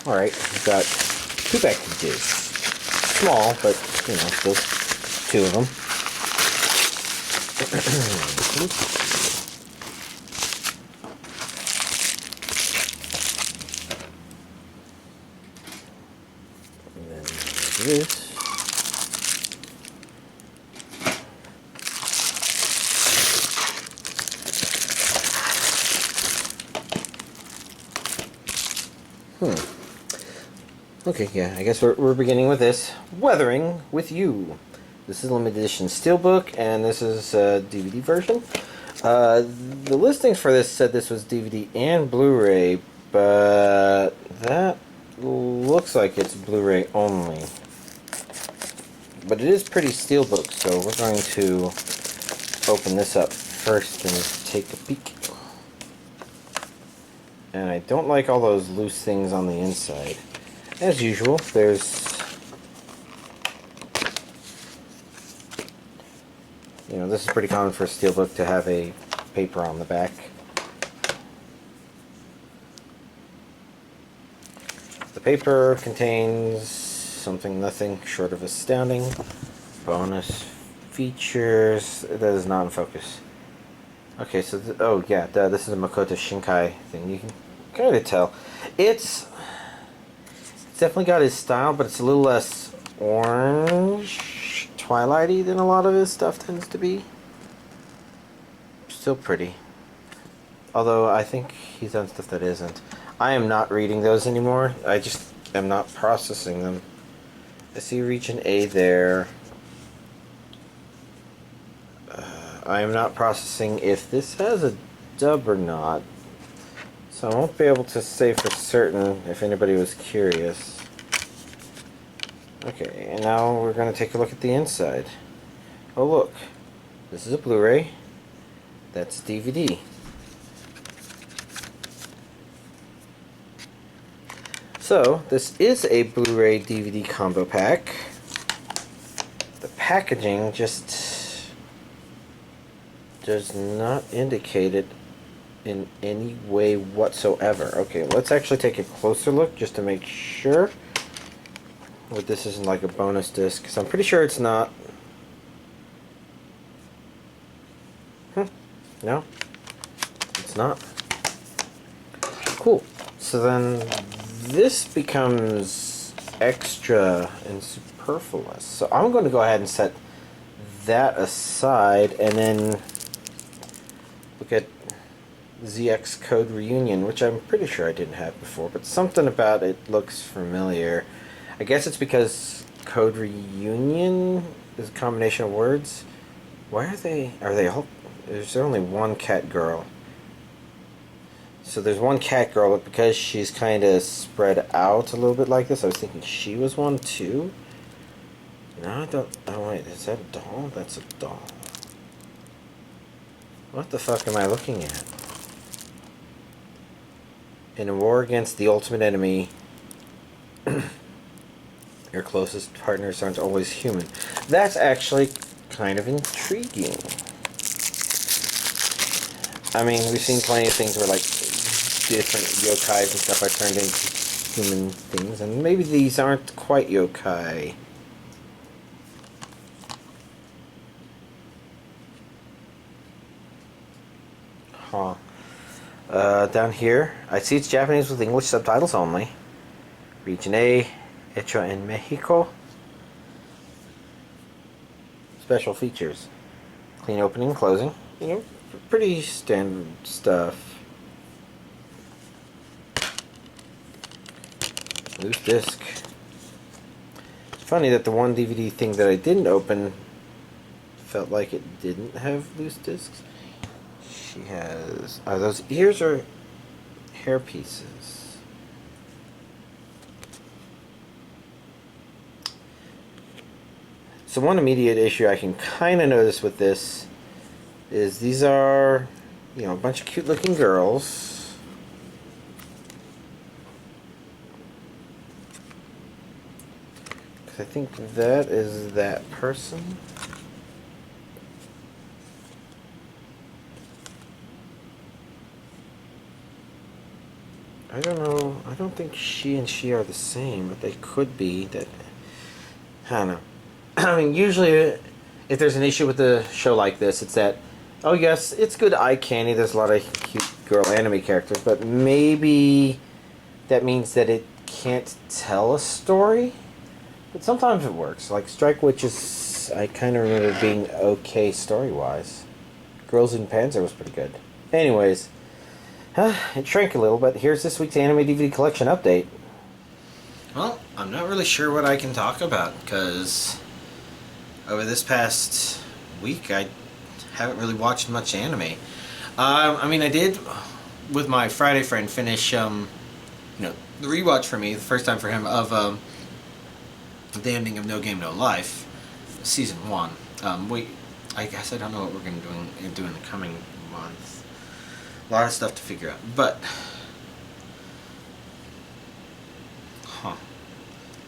Alright, we've got 2 packages. Small, but, you know, still 2 of them. And then this. Okay, yeah, I guess we're beginning with this. Weathering with You. This is limited edition steelbook, and this is a DVD version. The listings for this said this was DVD and Blu-ray, but that looks like it's Blu-ray only. But it is pretty steelbook, so we're going to open this up first and take a peek. And I don't like all those loose things on the inside. As usual, there's, you know, this is pretty common for a steelbook to have a paper on the back. The paper contains something nothing short of astounding. Bonus features. That is not in focus. Okay, so, oh yeah, this is a Makoto Shinkai thing. You can kind of tell. It's definitely got his style, but it's a little less orange, twilighty than a lot of his stuff tends to be. Still pretty. Although I think he's done stuff that isn't. I am not reading those anymore. I just am not processing them. I see region A there. I am not processing if this has a dub or not. So I won't be able to say for certain if anybody was curious. Okay, and now we're going to take a look at the inside. Oh look, this is a Blu-ray. That's DVD. So, this is a Blu-ray DVD combo pack. The packaging just does not indicate it in any way whatsoever. Okay, let's actually take a closer look just to make sure that this isn't like a bonus disc, because I'm pretty sure it's not. No, it's not. Cool. So then this becomes extra and superfluous. So I'm going to go ahead and set that aside and then look at ZX Code Reunion, which I'm pretty sure I didn't have before, but something about it looks familiar. I guess it's because Code Reunion is a combination of words. Why are they all, is there only one cat girl? So there's one cat girl, but because she's kind of spread out a little bit like this, I was thinking she was one too. No, I don't, oh wait, is that a doll? That's a doll. What the fuck am I looking at? In a war against the ultimate enemy, your closest partners aren't always human. That's actually kind of intriguing. I mean, we've seen plenty of things where, like, different yokais and stuff are turned into human things, and maybe these aren't quite yokai. Huh. Down here, I see it's Japanese with English subtitles only. Region A, hecho en Mexico. Special features. Clean opening and closing. You know, pretty standard stuff. Loose disc. It's funny that the one DVD thing that I didn't open felt like it didn't have loose discs. She has... those ears are hair pieces. So one immediate issue I can kind of notice with this is these are, you know, a bunch of cute looking girls. I think that is that person. I don't know. I don't think she and she are the same, but they could be. That I don't know. I mean, usually, if there's an issue with a show like this, it's that, oh yes, it's good eye candy. There's a lot of cute girl anime characters, but maybe that means that it can't tell a story. But sometimes it works. Like Strike Witches, I kind of remember being okay story-wise. Girls in Panzer was pretty good. Anyways, it shrank a little, but here's this week's anime DVD collection update. Well, I'm not really sure what I can talk about, because over this past week, I haven't really watched much anime. I mean, I did, with my Friday friend, finish, the rewatch for me, the first time for him, of the ending of No Game No Life, season 1. I guess I don't know what we're going to do in the coming months. A lot of stuff to figure out, but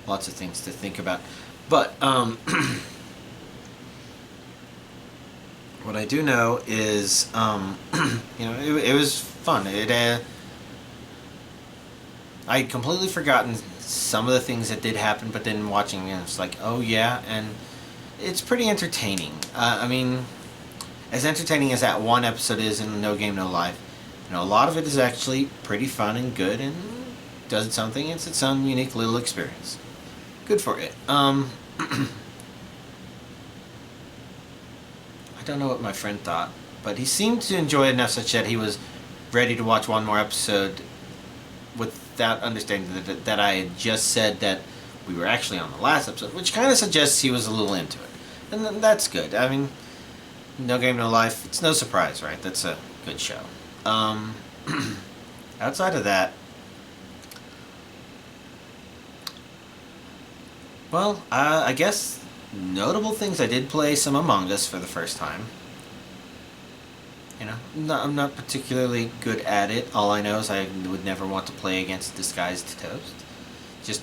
lots of things to think about. But what I do know is, it was fun. I'd completely forgotten some of the things that did happen, but then watching it, it's like, oh yeah, and it's pretty entertaining. I mean, as entertaining as that one episode is in No Game No Life, a lot of it is actually pretty fun and good, and does something. It's its own unique little experience. Good for it. I don't know what my friend thought, but he seemed to enjoy it enough such that he was ready to watch one more episode without understanding that I had just said that we were actually on the last episode, which kind of suggests he was a little into it. And that's good. I mean, No Game No Life, it's no surprise, right? That's a good show. Outside of that, well, I guess notable things, I did play some Among Us for the first time. I'm not particularly good at it. All I know is I would never want to play against Disguised Toast. Just,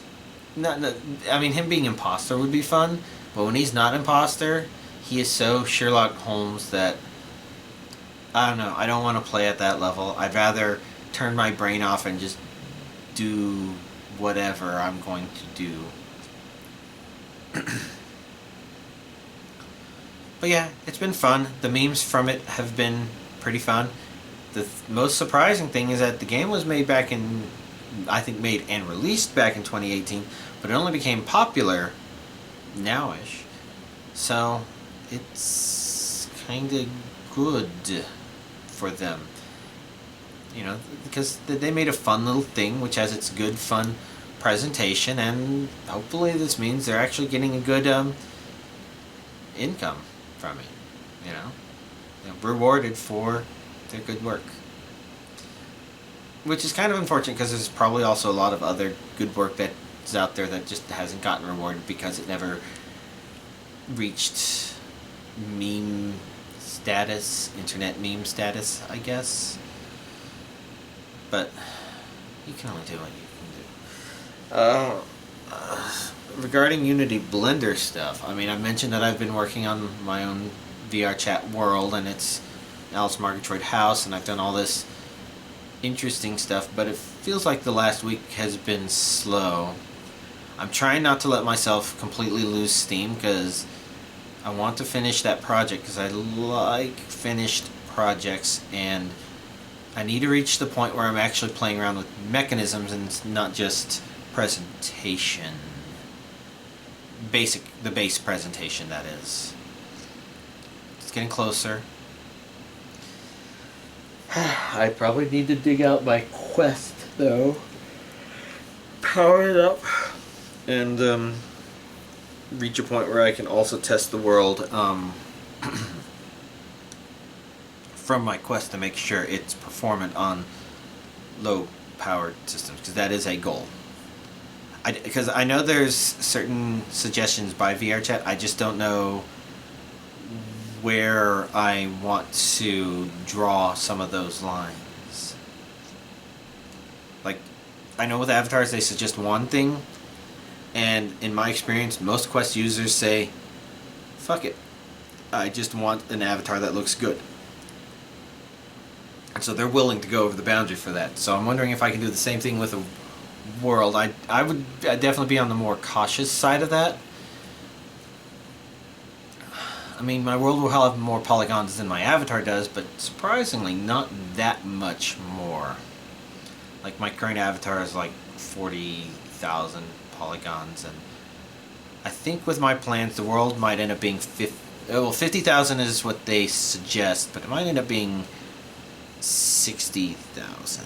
I mean, him being imposter would be fun, but when he's not imposter, he is so Sherlock Holmes that, I don't know, I don't want to play at that level. I'd rather turn my brain off and just do whatever I'm going to do. But yeah, it's been fun. The memes from it have been pretty fun. The most surprising thing is that the game was made made and released back in 2018, but it only became popular nowish. So it's kind of good for them. Because they made a fun little thing which has its good, fun presentation, and hopefully this means they're actually getting a good income from it. Rewarded for their good work. Which is kind of unfortunate, because there's probably also a lot of other good work that's out there that just hasn't gotten rewarded because it never reached meme status, internet meme status, I guess. But you can only do what you can do. Regarding Unity Blender stuff, I mean, I mentioned that I've been working on my own VR chat world, and it's Alice Margatroyd House, and I've done all this interesting stuff, but it feels like the last week has been slow. I'm trying not to let myself completely lose steam, because I want to finish that project, because I like finished projects, and I need to reach the point where I'm actually playing around with mechanisms and it's not just presentation. The base presentation, that is. It's getting closer. I probably need to dig out my Quest, though. Power it up. And, reach a point where I can also test the world, from my Quest to make sure it's performant on low-powered systems, because that is a goal. Because I know there's certain suggestions by VRChat, I just don't know where I want to draw some of those lines. Like, I know with avatars they suggest one thing, and in my experience, most Quest users say, fuck it, I just want an avatar that looks good. So they're willing to go over the boundary for that. So I'm wondering if I can do the same thing with a world. I'd definitely be on the more cautious side of that. I mean, my world will have more polygons than my avatar does, but surprisingly not that much more. Like my current avatar is like 40,000 polygons, and I think with my plans the world might end up being 50,000 is what they suggest, but it might end up being 60,000.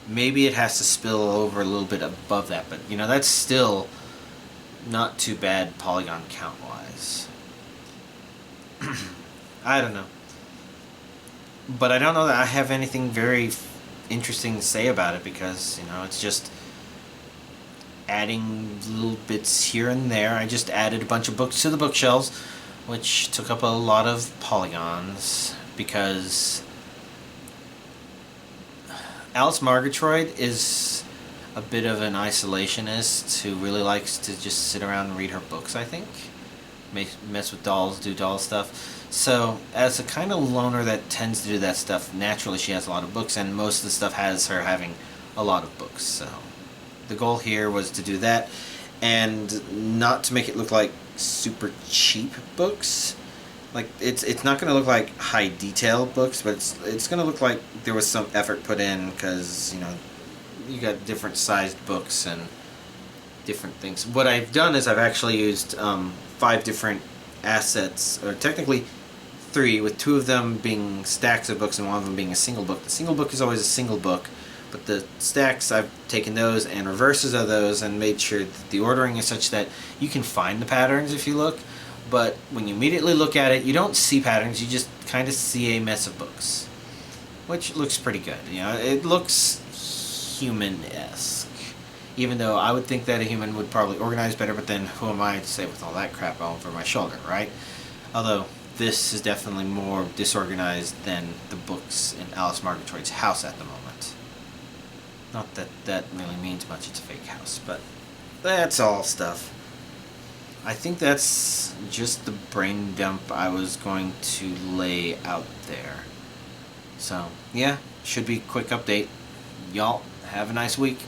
Maybe it has to spill over a little bit above that, but you know, that's still not too bad polygon count wise. I don't know. But I don't know that I have anything very interesting to say about it, because, you know, it's just adding little bits here and there. I just added a bunch of books to the bookshelves, which took up a lot of polygons, because Alice Margatroyd is a bit of an isolationist who really likes to just sit around and read her books, I think. Mess with dolls, do doll stuff. So, as a kind of loner that tends to do that stuff, naturally she has a lot of books, and most of the stuff has her having a lot of books. So, the goal here was to do that, and not to make it look like super cheap books. Like, it's not going to look like high detail books, but it's going to look like there was some effort put in, because, you know, you got different sized books and different things. What I've done is I've actually used 5 different assets, or technically 3, with 2 of them being stacks of books and 1 of them being a single book. The single book is always a single book, but the stacks, I've taken those and reverses of those and made sure that the ordering is such that you can find the patterns if you look, but when you immediately look at it, you don't see patterns, you just kind of see a mess of books, which looks pretty good. You know, it looks human-esque. Even though I would think that a human would probably organize better, but then who am I to say with all that crap over my shoulder, right? Although, this is definitely more disorganized than the books in Alice Margatroyd's house at the moment. Not that that really means much, it's a fake house, but that's all stuff. I think that's just the brain dump I was going to lay out there. So, yeah, should be a quick update. Y'all, have a nice week.